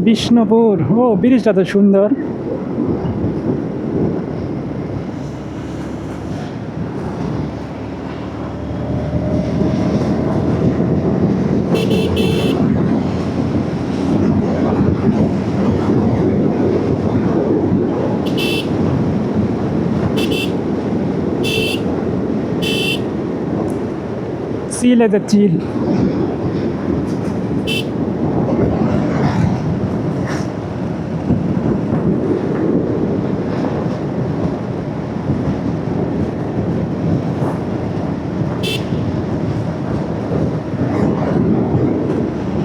বিষ্ণুপুর, ও ব্রিজটা তো সুন্দর। চিল এদের চিল।